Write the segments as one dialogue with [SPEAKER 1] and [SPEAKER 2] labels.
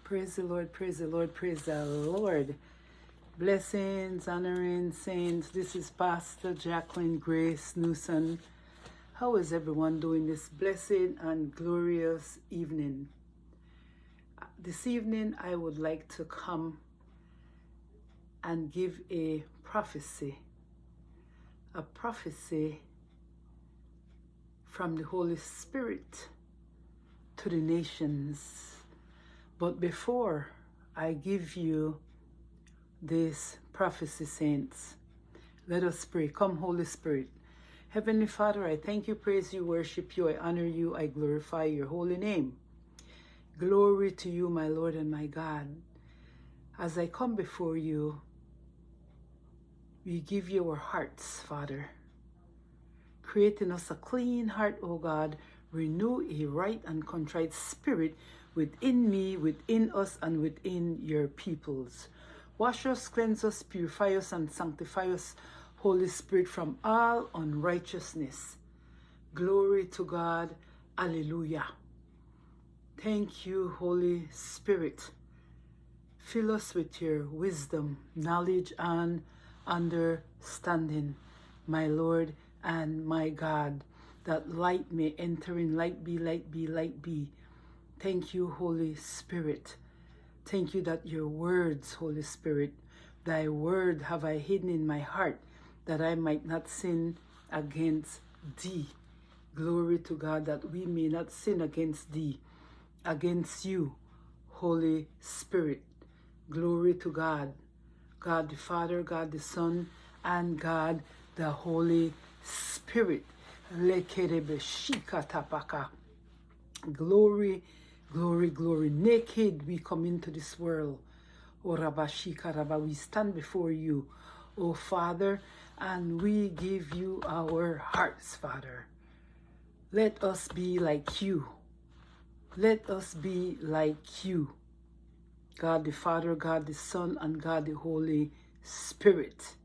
[SPEAKER 1] Praise the Lord, praise the Lord, praise the Lord. Blessings, honoring saints. This is Pastor Jacqueline Grace Newson. How is everyone doing this blessed and glorious evening? This evening I would like to come and give a prophecy from the Holy Spirit to the nations. But before I give you this prophecy, saints, let us pray. Come, Holy Spirit. Heavenly Father, I thank you, praise you, worship you, I honor you, I glorify your holy name. Glory to you, my Lord and my God. As I come before you, we give you our hearts, Father. Create in us a clean heart, O God. Renew a right and contrite spirit within me, within us, and within your peoples. Wash us, cleanse us, purify us, and sanctify us, Holy Spirit, from all unrighteousness. Glory to God. Alleluia. Thank you, Holy Spirit. Fill us with your wisdom, knowledge, and understanding, my Lord and my God, that light may enter in. Light be, light be, light be. Thank you, Holy Spirit. Thank you that your words, Holy Spirit, thy word have I hidden in my heart, that I might not sin against thee. Glory to God, that we may not sin against thee, against you, Holy Spirit. Glory to God. God the Father, God the Son, and God the Holy Spirit. Glory, glory, glory. Naked we come into this world. O Rabashika Rabba, we stand before you, O Father, and we give you our hearts, Father. Let us be like you. Let us be like you. God the Father, God the Son, and God the Holy Spirit.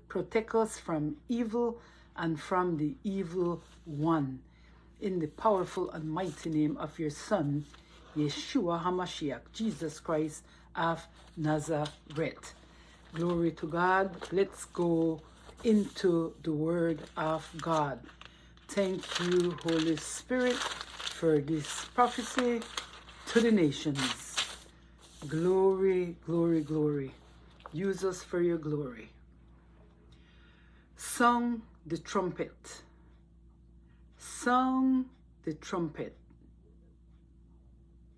[SPEAKER 1] Protect us from evil and from the evil one. In the powerful and mighty name of your Son, Yeshua HaMashiach, Jesus Christ of Nazareth. Glory to God. Let's go into the Word of God. Thank you, Holy Spirit, for this prophecy to the nations. Glory, glory, glory. Use us for your glory. Song the trumpet. Song the trumpet.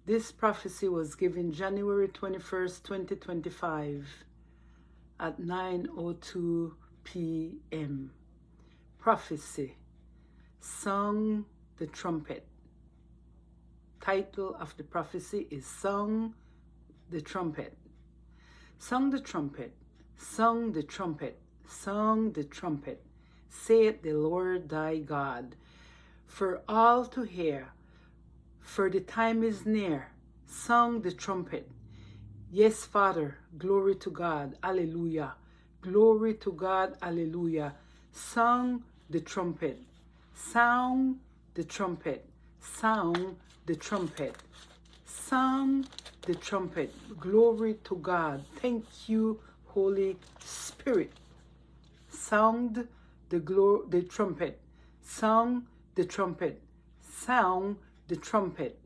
[SPEAKER 1] This prophecy was given January 21st, 2025 at 9:02 p.m. Prophecy. Song the trumpet. Title of the prophecy is Song the trumpet. Song the trumpet. Song the trumpet. Song the trumpet. Saith the Lord thy God, for all to hear, for the time is near. Song the trumpet. Yes, Father, glory to God, alleluia. Glory to God, alleluia. Song the trumpet. Sound the trumpet. Sound the trumpet. Sound the trumpet. Glory to God. Thank you, Holy Spirit. Sound the trumpet. Sound the trumpet. Sound the trumpet.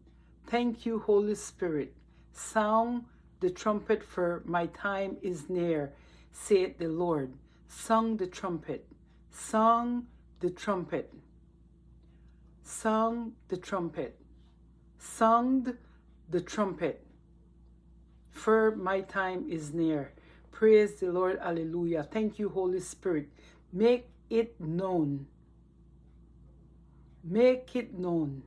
[SPEAKER 1] Thank you, Holy Spirit. Sound the trumpet, for my time is near, saith the Lord. Sound the trumpet. Sound the trumpet. Sound the trumpet. Sound the trumpet, for my time is near. Praise the Lord. Alleluia. Thank you, Holy Spirit. Make it known. Make it known.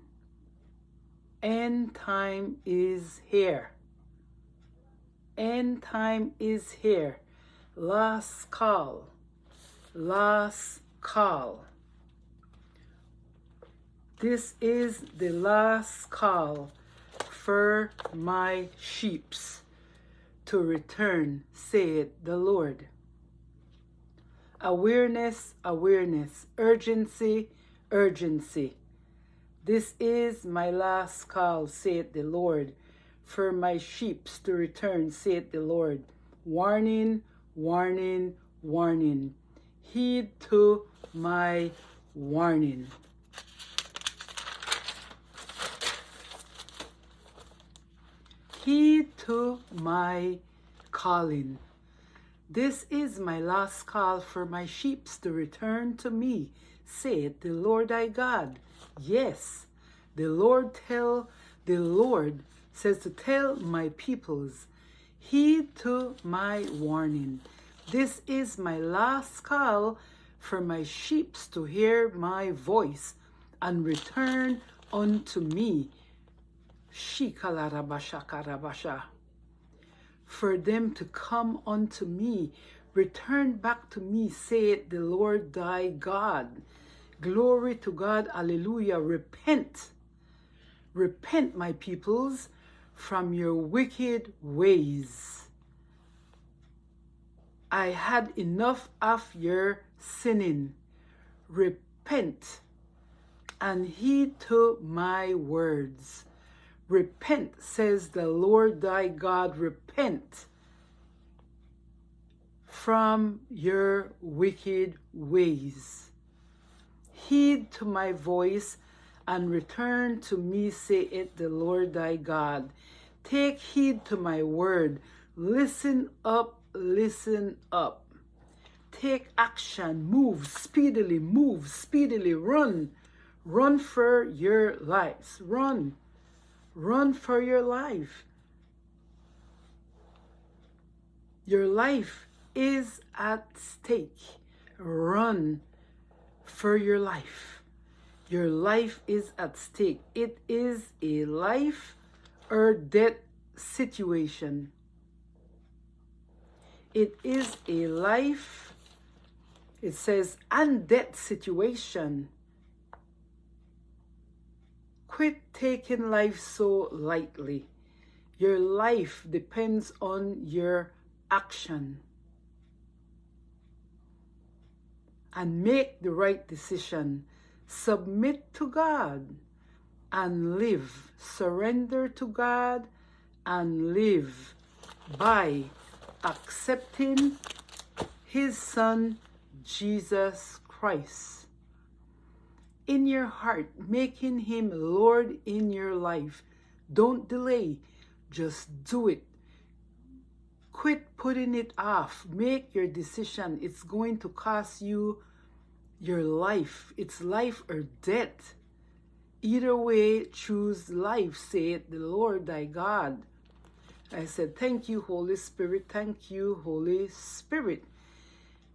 [SPEAKER 1] End time is here. End time is here. Last call. Last call. This is the last call for my sheeps to return, saith the Lord. Awareness, awareness, urgency, urgency. This is my last call, saith the Lord, for my sheep to return, saith the Lord. Warning, warning, warning. Heed to my warning. Heed to my calling. This is my last call for my sheep to return to me, saith the Lord thy God. Yes, the Lord says to tell my peoples, heed to my warning. This is my last call for my sheep to hear my voice and return unto me. Shikalarabashakarabasha. For them to come unto me, return back to me, saith the Lord thy God. Glory to God, hallelujah. Repent, repent, my peoples, from your wicked ways. I had enough of your sinning. Repent and heed to my words. Repent, says the Lord thy God, repent from your wicked ways. Heed to my voice and return to me, saith the Lord thy God. Take heed to my word. Listen up, listen up. Take action, move speedily, run. Run for your lives, run. Run for your life. Your life is at stake. Run for your life. Your life is at stake. It is a life or death situation. It is a life, it says, and death situation. Quit taking life so lightly. Your life depends on your action. And make the right decision. Submit to God and live. Surrender to God and live by accepting his Son, Jesus Christ, in your heart, making him Lord in your life. Don't delay. Just do it. Quit putting it off. Make your decision. It's going to cost you your life. It's life or death. Either way, choose life, saith the Lord thy God. I said, thank you, Holy Spirit. Thank you, Holy Spirit.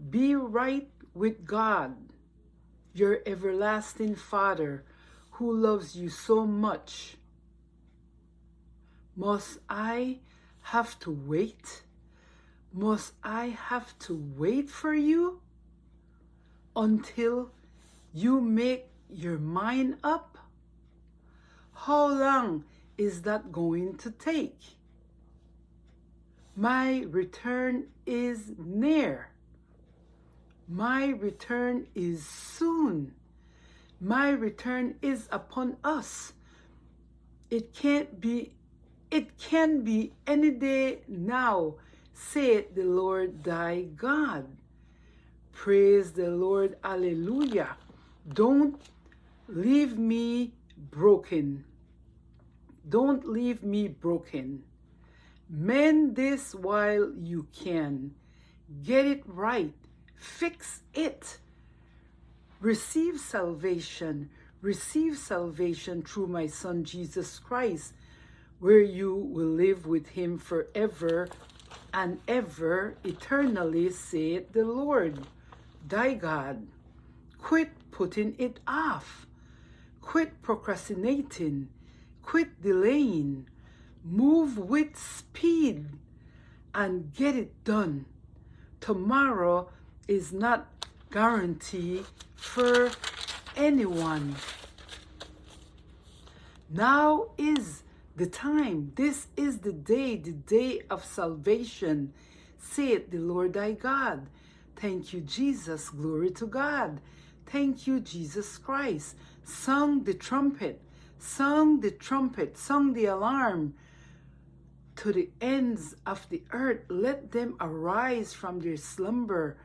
[SPEAKER 1] Be right with God, your everlasting Father, who loves you so much. Must I have to wait? Must I have to wait for you until you make your mind up? How long is that going to take? My return is near. My return is soon. My return is upon us. It can be any day now, saith the Lord thy God. Praise the Lord, hallelujah. Don't leave me broken. Don't leave me broken. Mend this while you can. Get it right. Fix it. Receive salvation. Receive salvation through my Son Jesus Christ, where you will live with him forever and ever, eternally, saith the Lord thy God. Quit putting it off. Quit procrastinating. Quit delaying. Move with speed and get it done. Tomorrow is not guaranteed for anyone. Now is the time. This is the day of salvation, saith the Lord thy God. Thank you, Jesus. Glory to God. Thank you, Jesus Christ. Sung the trumpet, sung the alarm. to the ends of the earth. Let them arise from their slumber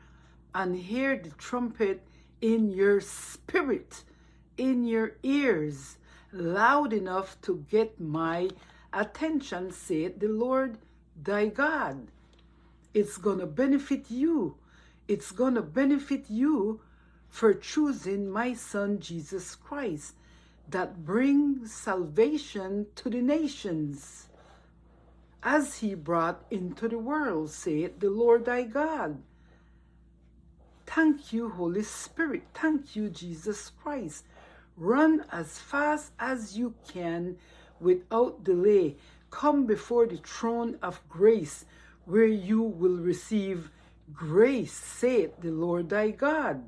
[SPEAKER 1] and hear the trumpet in your spirit, in your ears, loud enough to get my attention, saith the Lord thy God. It's going to benefit you. It's going to benefit you for choosing my son Jesus Christ, that brings salvation to the nations, as he brought into the world, saith the Lord thy God. Thank you, Holy Spirit. Thank you, Jesus Christ. Run as fast as you can without delay. Come before the throne of grace, where you will receive grace, saith the Lord thy God.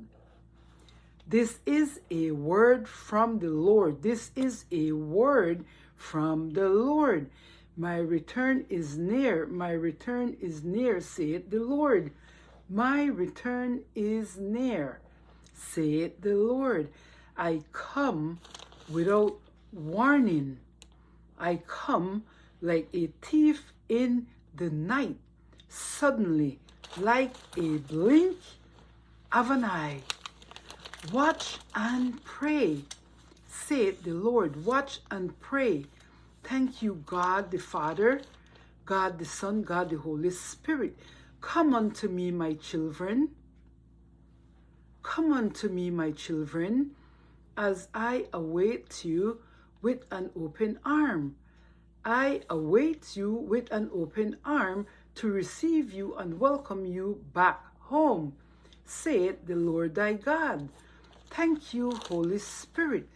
[SPEAKER 1] This is a word from the Lord. This is a word from the Lord. My return is near. My return is near, saith the Lord. My return is near, saith the Lord. I come without warning. I come like a thief in the night, suddenly, like a blink of an eye. Watch and pray, saith the Lord. Watch and pray. Thank you, God the Father, God the Son, God the Holy Spirit. Come unto me, my children. Come unto me, my children, as I await you with an open arm. I await you with an open arm to receive you and welcome you back home, saith the Lord thy God. Thank you, Holy Spirit.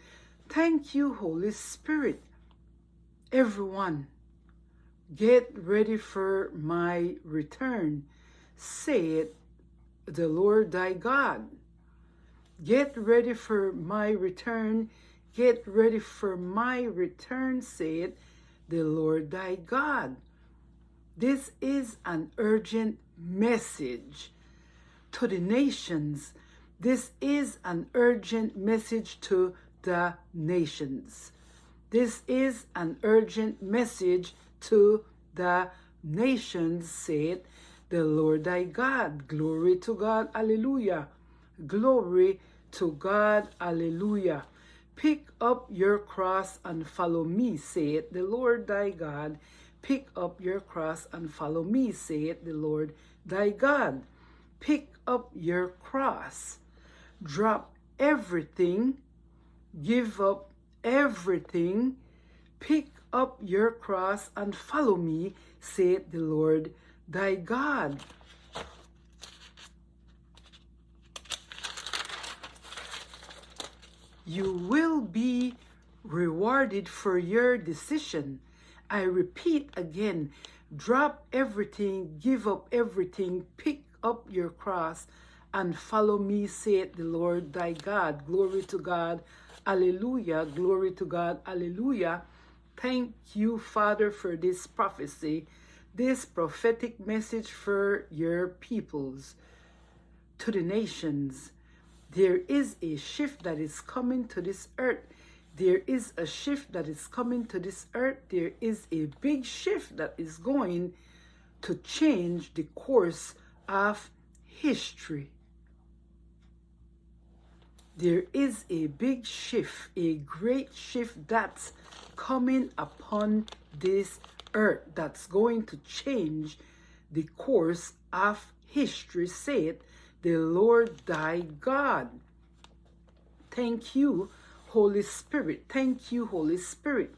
[SPEAKER 1] Thank you, Holy Spirit. Everyone, get ready for my return, saith the Lord thy God. Get ready for my return. Get ready for my return, saith the Lord thy God. This is an urgent message to the nations. This is an urgent message to the nations. This is an urgent message to the nations, saith the Lord thy God. Glory to God, hallelujah. Glory to God, hallelujah. Pick up your cross and follow me, saith the Lord thy God. Pick up your cross and follow me, saith the Lord thy God. Pick up your cross. Drop everything. Give up everything. Pick up your cross and follow me, saith the Lord thy God. You will be rewarded for your decision. I repeat again, drop everything, give up everything, pick up your cross, and follow me, saith the Lord thy God. Glory to God, hallelujah. Glory to God, hallelujah. Thank you, Father, for this prophecy, this prophetic message for your peoples, to the nations. There is a shift that is coming to this earth. There is a shift that is coming to this earth. There is a big shift that is going to change the course of history. There is a big shift, a great shift that's coming upon this earth that's going to change the course of history, saith the Lord thy God. Thank you, Holy Spirit. Thank you, Holy Spirit.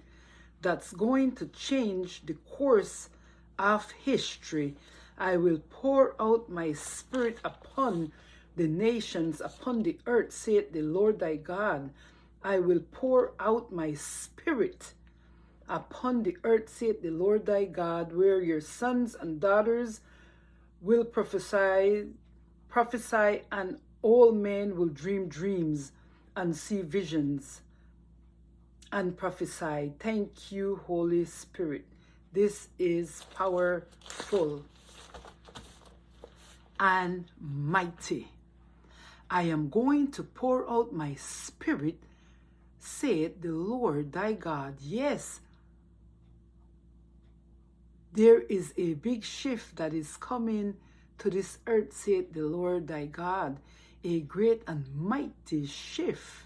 [SPEAKER 1] That's going to change the course of history. I will pour out my spirit upon the nations, upon the earth, saith the Lord thy God. I will pour out my spirit upon the earth, saith the Lord thy God, where your sons and daughters will prophesy, and all men will dream dreams and see visions and prophesy. Thank you, Holy Spirit. This is powerful and mighty. I am going to pour out my spirit, saith the Lord thy God. Yes, There is a big shift that is coming to this earth, saith the Lord thy God. A great and mighty shift.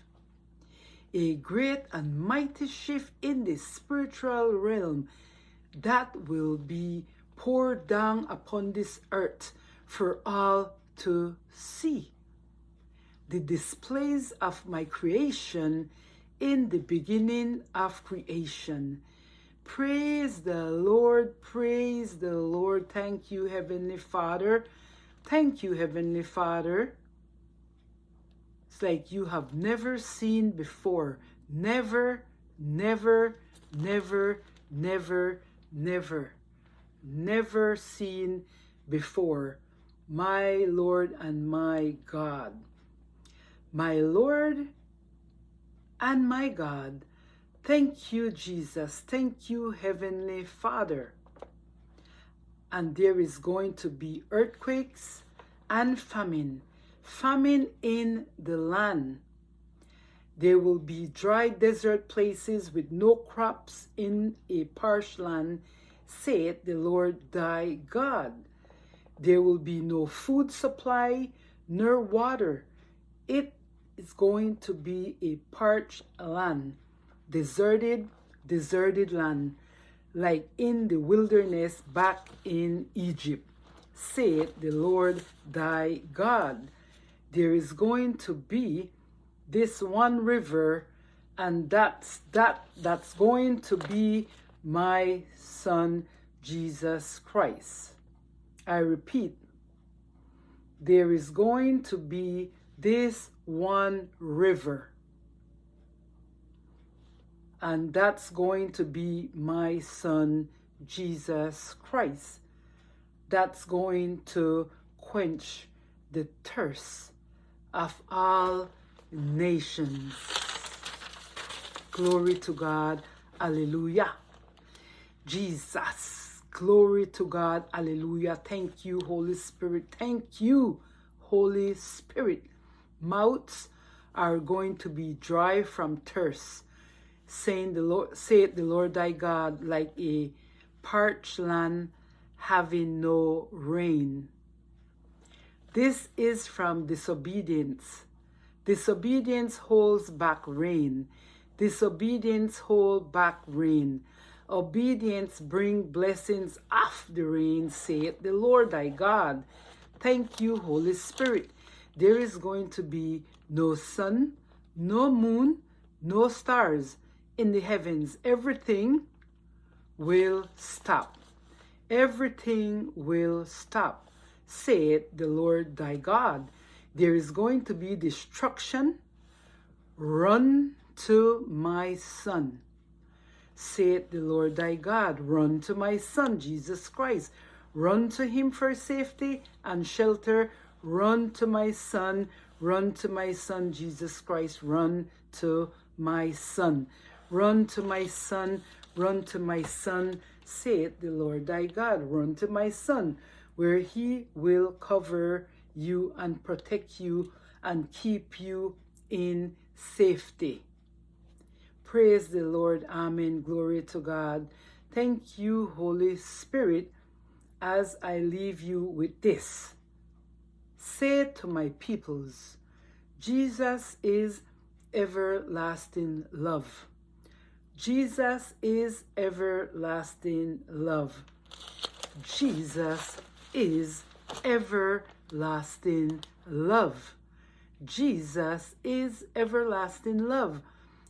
[SPEAKER 1] A great and mighty shift in the spiritual realm that will be poured down upon this earth for all to see. The displays of my creation in the beginning of creation. Praise the Lord, praise the Lord. Thank you, Heavenly Father. Thank you, Heavenly Father. It's like you have never seen before. Never, never, never, never, never, never seen before. My Lord and my God. My Lord and my God. Thank you, Jesus. Thank you, Heavenly Father. And there is going to be earthquakes and famine. Famine in the land. There will be dry desert places with no crops in a parched land, saith the Lord thy God. There will be no food supply, nor water. It is going to be a parched land, deserted land, like in the wilderness back in Egypt, saith the Lord thy God. There is going to be this one river, and that's going to be my Son, Jesus Christ. I repeat, there is going to be this one river, and that's going to be my Son, Jesus Christ. That's going to quench the thirst of all nations. Glory to God. Hallelujah. Jesus. Glory to God. Hallelujah. Thank you, Holy Spirit. Thank you, Holy Spirit. Mouths are going to be dry from thirst, saith the Lord thy God, like a parched land having no rain. This is from disobedience. Disobedience holds back rain. Disobedience holds back rain. Obedience bring blessings of the rain, saith the Lord thy God. Thank you, Holy Spirit. There is going to be no sun, no moon, no stars in the heavens. Everything will stop. Everything will stop, saith the Lord thy God. There is going to be destruction. Run to my Son, saith the Lord thy God. Run to my Son, Jesus Christ. Run to him for safety and shelter. Run to my Son. Run to my Son, Jesus Christ. Run to my Son. Run to my Son. Run to my Son, saith the Lord thy God. Run to my Son, where he will cover you and protect you and keep you in safety. Praise the Lord. Amen. Glory to God. Thank you, Holy Spirit, as I leave you with this. Say to my peoples, Jesus is everlasting love. Jesus is everlasting love. Jesus is everlasting love. Jesus is everlasting love.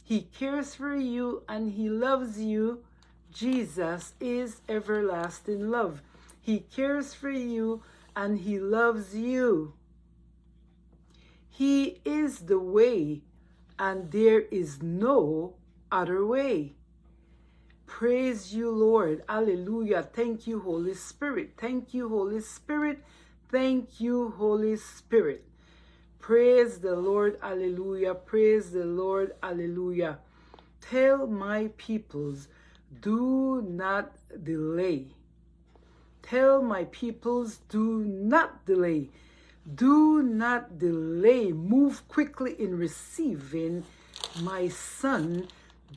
[SPEAKER 1] He cares for you and he loves you. Jesus is everlasting love. He cares for you and he loves you. He is the way, and there is no other way. Praise you, Lord. Hallelujah. Thank you, Holy Spirit. Thank you, Holy Spirit. Thank you, Holy Spirit. Praise the Lord. Hallelujah. Praise the Lord. Hallelujah. Tell my peoples, do not delay. Tell my peoples, do not delay. Do not delay. Move quickly in receiving my Son,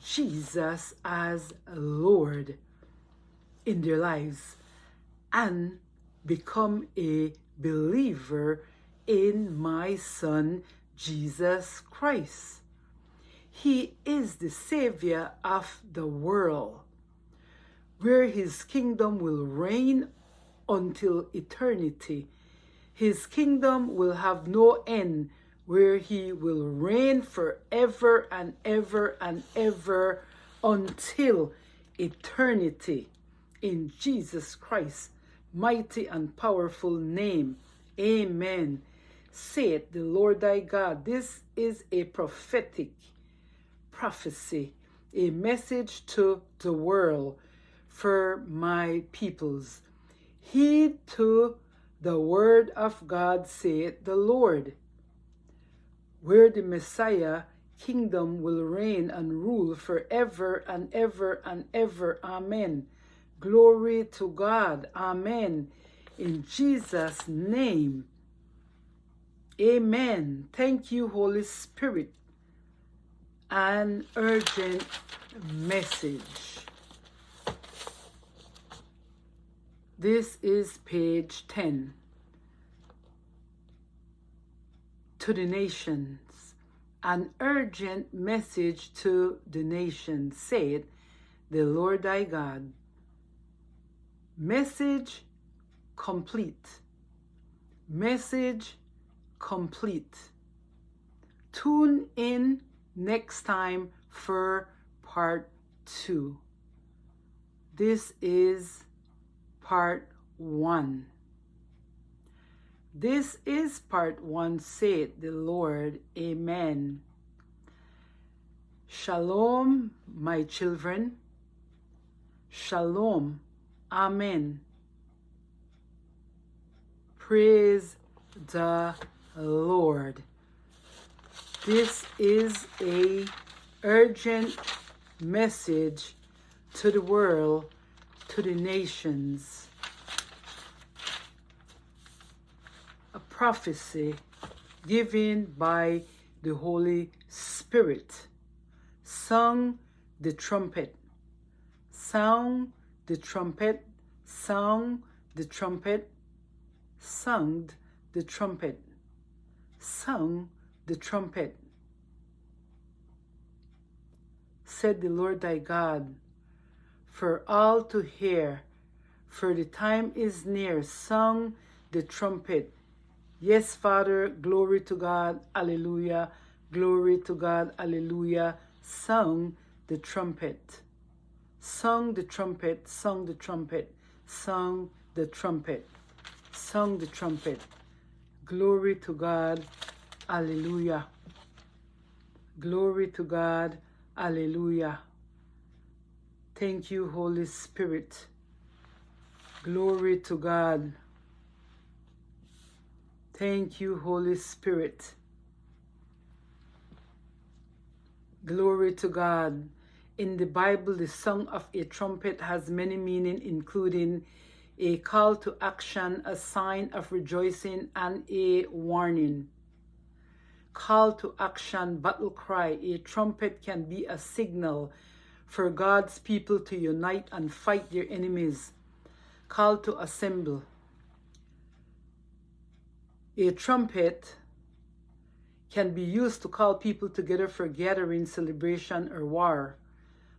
[SPEAKER 1] Jesus, as Lord. in their lives and become a believer in my Son, Jesus Christ. He is the Savior of the world, where his kingdom will reign until eternity. His kingdom will have no end, where he will reign forever and ever and ever until eternity. In Jesus Christ's mighty and powerful name, amen. Saith the Lord thy God. This is a prophetic prophecy, a message to the world for my peoples. Heed to the word of God, saith the Lord, where the Messiah kingdom will reign and rule forever and ever and ever. Amen. Glory to God. Amen. In Jesus' name. Amen. Thank you, Holy Spirit. An urgent message. This is page 10. To the nations. An urgent message to the nations, saith the Lord thy God. Message complete. Message complete. Tune in next time for part 2. This is part 1. This is part 1, saith the Lord. Amen. Shalom, my children. Shalom. Amen. Praise the Lord. This is a urgent message to the world, to the nations. A prophecy given by the Holy Spirit. Sung the trumpet. Sound the trumpet. Sound the trumpet. Sung the trumpet. Sung the trumpet. Said the Lord thy God, for all to hear, for the time is near. Sung the trumpet. Yes, Father, glory to God, hallelujah, glory to God, hallelujah. Sung the trumpet. Sung the trumpet, sung the trumpet, sung the trumpet, sung the trumpet. Glory to God, hallelujah. Glory to God, hallelujah. Thank you, Holy Spirit. Glory to God. Thank you, Holy Spirit. Glory to God. In the Bible, the song of a trumpet has many meanings, including a call to action, a sign of rejoicing, and a warning. Call to action, battle cry. A trumpet can be a signal for God's people to unite and fight their enemies. Call to assemble. A trumpet can be used to call people together for gathering, celebration, or war.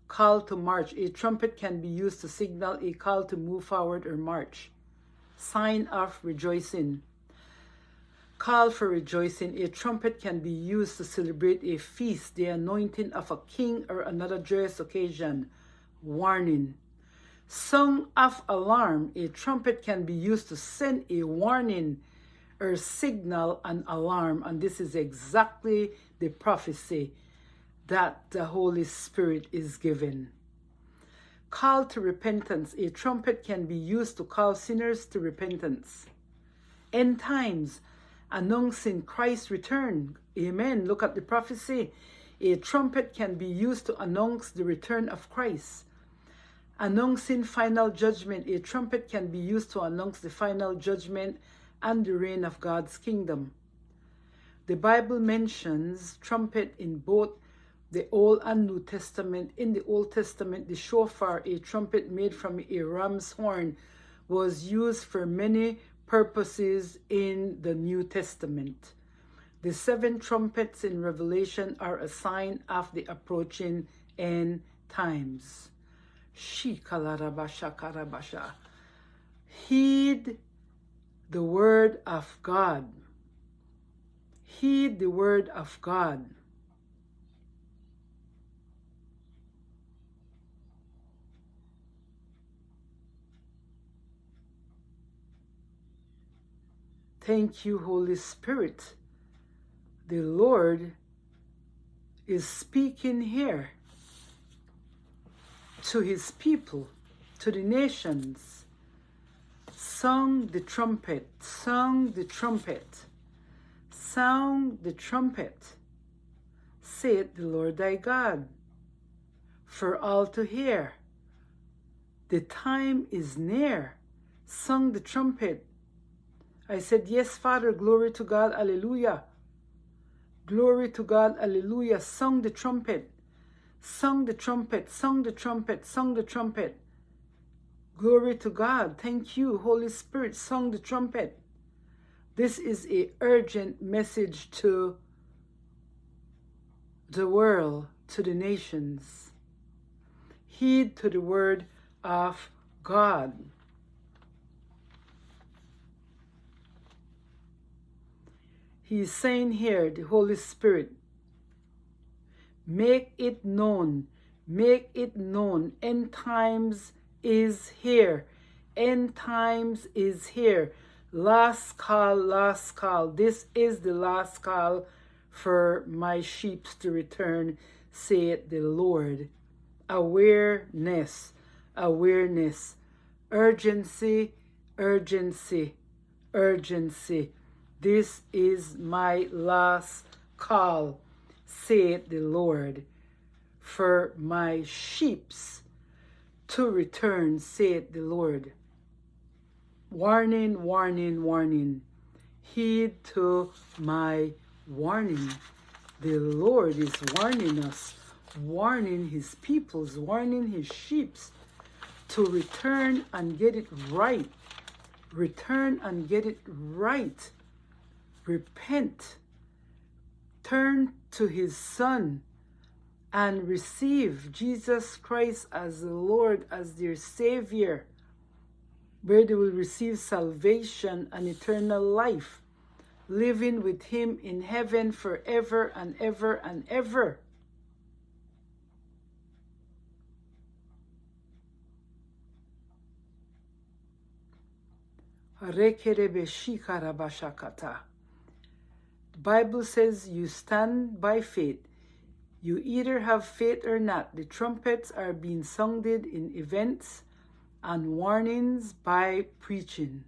[SPEAKER 1] Call to march. A trumpet can be used to signal a call to move forward or march. Sign of rejoicing. Call for rejoicing. A trumpet can be used to celebrate a feast, the anointing of a king, or another joyous occasion. Warning. Song of alarm. A trumpet can be used to send a warning or signal an alarm. And this is exactly the prophecy that the Holy Spirit is given. Call to repentance. A trumpet can be used to call sinners to repentance. End times, announcing Christ's return. Amen. Look at the prophecy. A trumpet can be used to announce the return of Christ. Announcing final judgment. A trumpet can be used to announce the final judgment and the reign of God's kingdom. The Bible mentions trumpet in both the Old and New Testament. In the Old Testament, the shofar, a trumpet made from a ram's horn, was used for many purposes in the New Testament. The 7 trumpets in Revelation are a sign of the approaching end times. Shikalarabashakarabasha. Heed the word of God. Heed the word of God. Thank you, Holy Spirit. The Lord is speaking here to his people, to the nations. Sound the trumpet, sound the trumpet, sound the trumpet, saith the Lord thy God, for all to hear. The time is near. Sound the trumpet. I said, yes, Father, glory to God, hallelujah. Glory to God, hallelujah. Sound the trumpet. Sound the trumpet, sound the trumpet, sound the trumpet. Glory to God. Thank you, Holy Spirit. Sound the trumpet. This is an urgent message to the world, to the nations. Heed to the word of God. He's saying here, the Holy Spirit, make it known, make it known. End times is here. End times is here. Last call, last call. This is the last call for my sheep to return, saith the Lord. Awareness, awareness, urgency, urgency, urgency. This is my last call, saith the Lord, for my sheeps to return, saith the Lord. Warning, warning, warning. Heed to my warning. The Lord is warning us, warning his peoples, warning his sheeps to return and get it right. Return and get it right. Repent. Turn to his Son and receive Jesus Christ as the Lord, as their Savior, where they will receive salvation and eternal life, living with him in heaven forever and ever and ever. The Bible says you stand by faith. You either have faith or not. The trumpets are being sounded in events and warnings by preaching.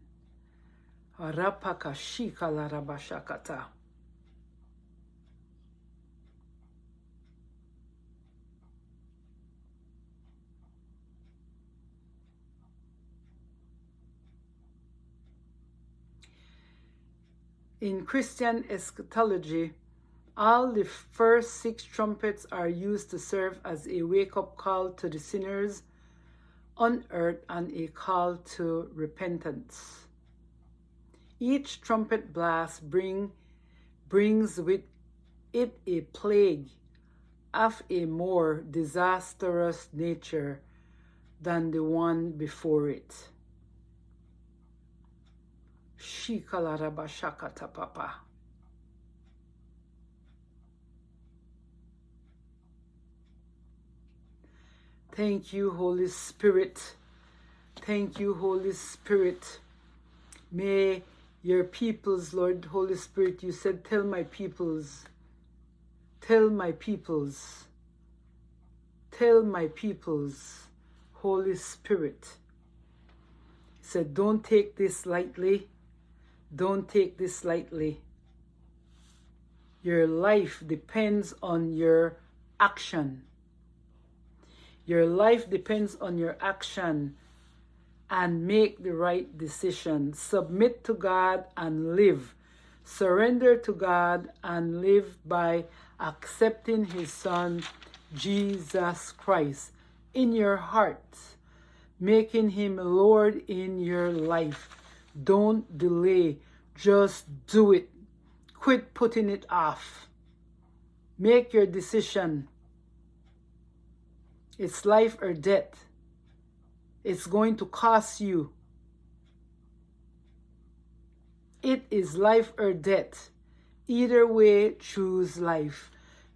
[SPEAKER 1] In Christian eschatology, all the first 6 trumpets are used to serve as a wake-up call to the sinners on earth and a call to repentance. Each trumpet blast brings with it a plague of a more disastrous nature than the one before it. Shikalarabashakata papa. Thank you, Holy Spirit. Thank you, Holy Spirit. May your peoples, Lord, Holy Spirit, you said, tell my peoples, tell my peoples, tell my peoples, Holy Spirit. He said, don't take this lightly. Don't take this lightly. Your life depends on your action. Your life depends on your action, and make the right decision. Submit to God and live. Surrender to God and live by accepting his Son, Jesus Christ, in your heart, making him Lord in your life. Don't delay. Just do it. Quit putting it off. Make your decision. It's life or death. It's going to cost you. It is life or death. Either way, choose life.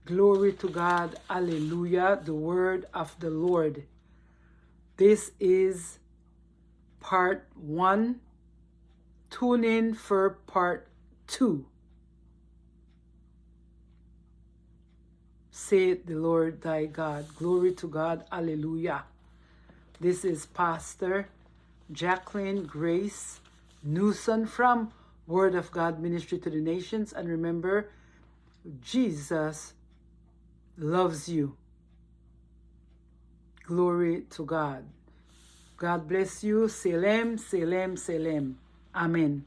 [SPEAKER 1] Glory to God. Hallelujah. The word of the Lord. This is part 1. Tune in for part 2. Saith the Lord thy God. Glory to God. Hallelujah. This is Pastor Jacqueline Grace Newson from Word of God Ministry to the Nations. And remember, Jesus loves you. Glory to God. God bless you. Selem, selem, selem. Amen.